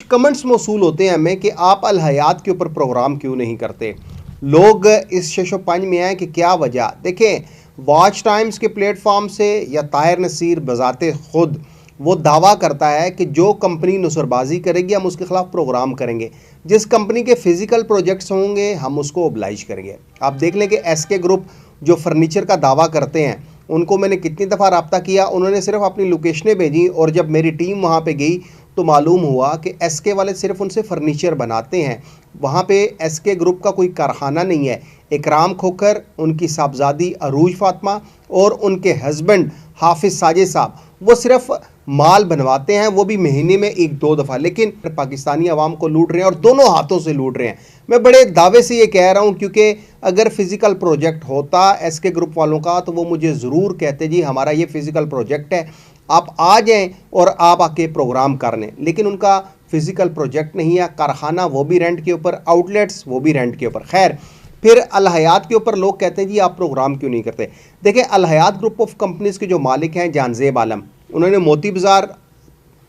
Comments मौसूल होते हैं हमें कि आप अल हयात के ऊपर प्रोग्राम क्यों नहीं करते। लोग इस शशोपंज में हैं कि क्या वजह। देखें, वॉच टाइम्स के प्लेटफॉर्म से या ताहिर नसीर बजाते खुद वो दावा करता है कि जो कंपनी नुसरबाजी करेगी हम उसके खिलाफ प्रोग्राम करेंगे, जिस कंपनी के फिजिकल प्रोजेक्ट्स होंगे हम उसको ओब्लाइज करेंगे। आप देख लें कि एसके ग्रुप जो फर्नीचर का दावा करते हैं उनको मैंने कितनी दफ़ा रब्ता किया, उन्होंने सिर्फ अपनी लोकेशनें भेजी और जब मेरी टीम वहाँ पे गई तो मालूम हुआ कि एसके वाले सिर्फ उनसे फर्नीचर बनाते हैं। वहाँ पे एसके ग्रुप का कोई कारखाना नहीं है। इकराम खोखर, उनकी साहबजादी अरूज फातिमा और उनके हस्बैंड हाफिज साजिद साहब वो सिर्फ माल बनवाते हैं, वो भी महीने में एक दो दफ़ा, लेकिन पाकिस्तानी आवाम को लूट रहे हैं और दोनों हाथों से लूट रहे हैं। मैं बड़े दावे से ये कह रहा हूँ क्योंकि अगर फिज़िकल प्रोजेक्ट होता एसके ग्रुप वालों का तो वो मुझे ज़रूर कहते जी हमारा ये फिज़िकल प्रोजेक्ट है, आप आ जाएं और आप आके प्रोग्राम कर लें। लेकिन उनका फिज़िकल प्रोजेक्ट नहीं है, कारखाना वो भी रेंट के ऊपर, आउटलेट्स वो भी रेंट के ऊपर। खैर, फिर अल हयात के ऊपर लोग कहते हैं जी आप प्रोग्राम क्यों नहीं करते। देखिए, अल हयात ग्रुप ऑफ कंपनीज़ के जो मालिक हैं जानजेब आलम, उन्होंने मोती बाज़ार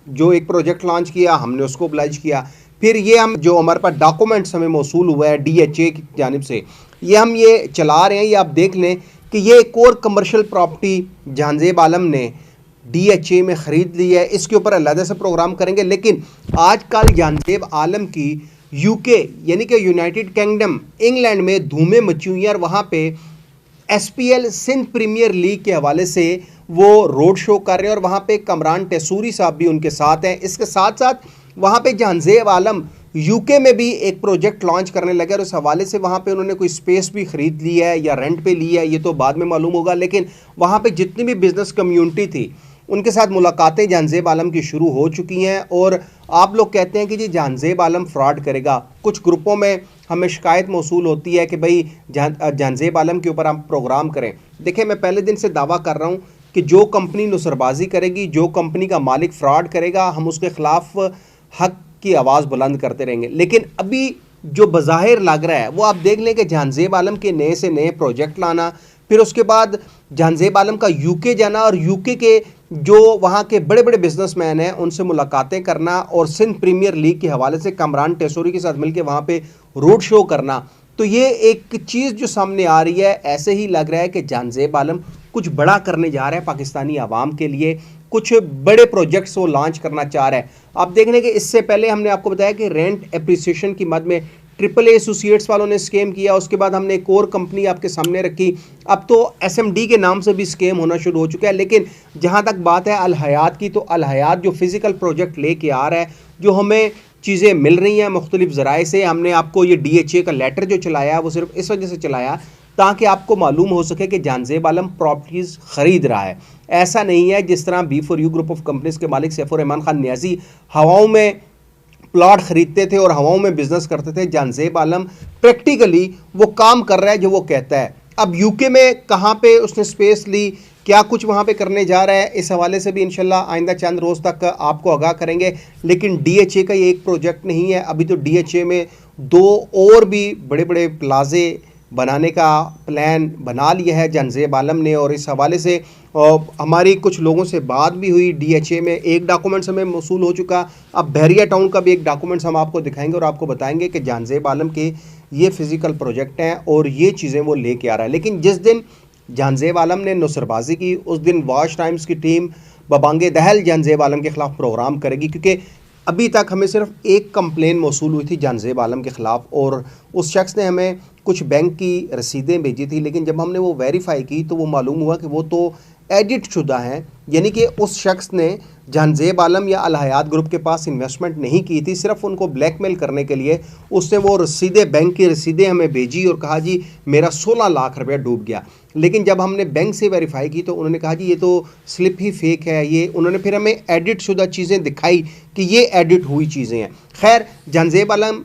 जो एक प्रोजेक्ट लॉन्च किया, हमने उसको ओब्लाइज किया। फिर ये हम जो हमारे पास डॉक्यूमेंट्स हमें मौसूल हुआ है DHA की जानिब से, ये चला रहे हैं। ये आप देख लें कि ये एक और कमर्शियल प्रॉपर्टी जानजेब आलम ने DHA में ख़रीद ली है। इसके ऊपर अलग से प्रोग्राम करेंगे। लेकिन आजकल जानजेब आलम की UK यानी कि यूनाइटेड किंगडम, इंग्लैंड में धूमें मची हुई हैं और वहाँ पे SPL सिंध प्रीमियर लीग के हवाले से वो रोड शो कर रहे हैं और वहाँ पे कमरान टेसूरी साहब भी उनके साथ हैं। इसके साथ साथ वहाँ पे जानजेब आलम UK में भी एक प्रोजेक्ट लॉन्च करने लगे और उस हवाले से वहाँ पे उन्होंने कोई स्पेस भी ख़रीद ली है या रेंट पे ली है, ये तो बाद में मालूम होगा। लेकिन वहाँ पे जितनी भी बिज़नेस कम्यूनिटी थी उनके साथ मुलाकातें जानजेब आलम की शुरू हो चुकी हैं। और आप लोग कहते हैं कि जी जानजेब आलम फ्रॉड करेगा। कुछ ग्रुपों में हमें शिकायत मौसूल होती है कि भाई जानजेब आलम के ऊपर हम प्रोग्राम करें। देखिए, मैं पहले दिन से दावा कर रहा हूँ कि जो कंपनी नुसरबाजी करेगी, जो कंपनी का मालिक फ्रॉड करेगा, हम उसके ख़िलाफ़ हक की आवाज़ बुलंद करते रहेंगे। लेकिन अभी जो बज़ाहिर लग रहा है वो आप देख लें कि जानजेब आलम के नए से नए प्रोजेक्ट लाना, फिर उसके बाद जानजेब आलम का UK जाना और UK के जो वहाँ के बड़े बड़े बिजनेसमैन हैं उनसे मुलाकातें करना और सिंध प्रीमियर लीग के हवाले से कमरान टेसूरी के साथ मिलकर वहाँ पे रोड शो करना। तो ये एक चीज़ जो सामने आ रही है, ऐसे ही लग रहा है कि जानजेब आलम कुछ बड़ा करने जा रहा है पाकिस्तानी आवाम के लिए, कुछ बड़े प्रोजेक्ट्स वो लॉन्च करना चाह रहा है। आप देख लें कि इससे पहले हमने आपको बताया कि रेंट एप्रिसिएशन की मद में AAA एसोसिएट्स वालों ने स्कैम किया। उसके बाद हमने एक और कंपनी आपके सामने रखी। अब तो SMD के नाम से भी स्कैम होना शुरू हो चुका है। लेकिन जहां तक बात है अल हयात की, तो अल हयात जो फिज़िकल प्रोजेक्ट लेके आ रहा है, जो हमें चीज़ें मिल रही हैं मुख्तलिफ ज़राए से, हमने आपको ये DHA का लेटर जो चलाया है वो सिर्फ इस वजह से चलाया ताकि आपको मालूम हो सके कि जानजेब आलम प्रॉपर्टीज़ ख़रीद रहा है। ऐसा नहीं है जिस तरह B4U ग्रुप ऑफ कंपनीज़ के मालिक सैफुर रहमान खान नियाज़ी हवाओं में प्लॉट खरीदते थे और हवाओं में बिजनेस करते थे। जानजेब आलम प्रैक्टिकली वो काम कर रहा है जो वो कहता है। अब UK में कहाँ पे उसने स्पेस ली, क्या कुछ वहाँ पे करने जा रहा है, इस हवाले से भी इंशाल्लाह आइंदा चंद रोज़ तक आपको आगाह करेंगे। लेकिन DHA का ये एक प्रोजेक्ट नहीं है। अभी तो DHA में 2 और भी बड़े बड़े प्लाजे बनाने का प्लान बना लिया है जानजेब आलम ने। और इस हवाले से हमारी कुछ लोगों से बात भी हुई। DHA में एक डॉक्यूमेंट्स हमें मौसूल हो चुका। अब बहरिया टाउन का भी एक डॉक्यूमेंट्स हम आपको दिखाएंगे और आपको बताएंगे कि जानजेब आलम के ये फ़िज़िकल प्रोजेक्ट हैं और ये चीज़ें वो लेके आ रहा है। लेकिन जिस दिन जानजेब आलम ने नुसरबाजी की उस दिन वॉच टाइम्स की टीम बबांगे दहल जानजेब आलम के ख़िलाफ़ प्रोग्राम करेगी, क्योंकि अभी तक हमें सिर्फ एक कंप्लेन मौसूल हुई थी जानजेब आलम के ख़िलाफ़ और उस शख्स ने हमें कुछ बैंक की रसीदें भेजी थी। लेकिन जब हमने वो वेरीफाई की तो वो मालूम हुआ कि वो तो एडिट शुदा हैं, यानी कि उस शख्स ने जानजेब आलम या अल हयात ग्रुप के पास इन्वेस्टमेंट नहीं की थी, सिर्फ उनको ब्लैकमेल करने के लिए उसने वो रसीदें, बैंक की रसीदें हमें भेजी और कहा जी मेरा 16 लाख रुपया डूब गया। लेकिन जब हमने बैंक से वेरीफाई की तो उन्होंने कहा जी ये तो स्लिप ही फेक है। ये उन्होंने फिर हमें एडिट शुदा चीज़ें दिखाई कि ये एडिट हुई चीज़ें हैं। खैर, जानजेब आलम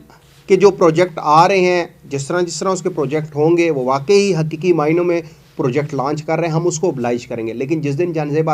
के जो प्रोजेक्ट आ रहे हैं, जिस तरह उसके प्रोजेक्ट होंगे वो वाकई हकीकी मायनों में प्रोजेक्ट लॉन्च कर रहे हैं, हम उसको ओब्लाइज करेंगे। लेकिन जिस दिन जानजेब